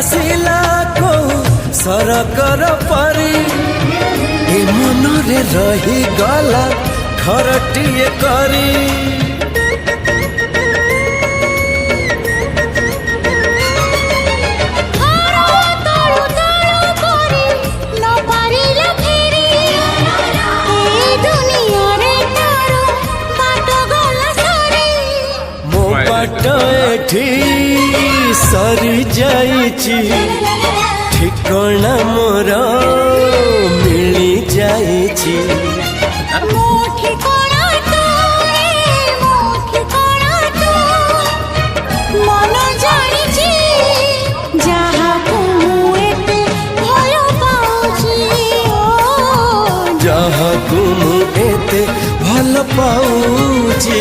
आसिला को सरकर परी ए मनरे रही गला खरटिए करी सरी जाइची ठिकाना मोर मिली जाइची मन जानिची जहाँ एते भल पाउची जहाँ तुम एते भल पाउची।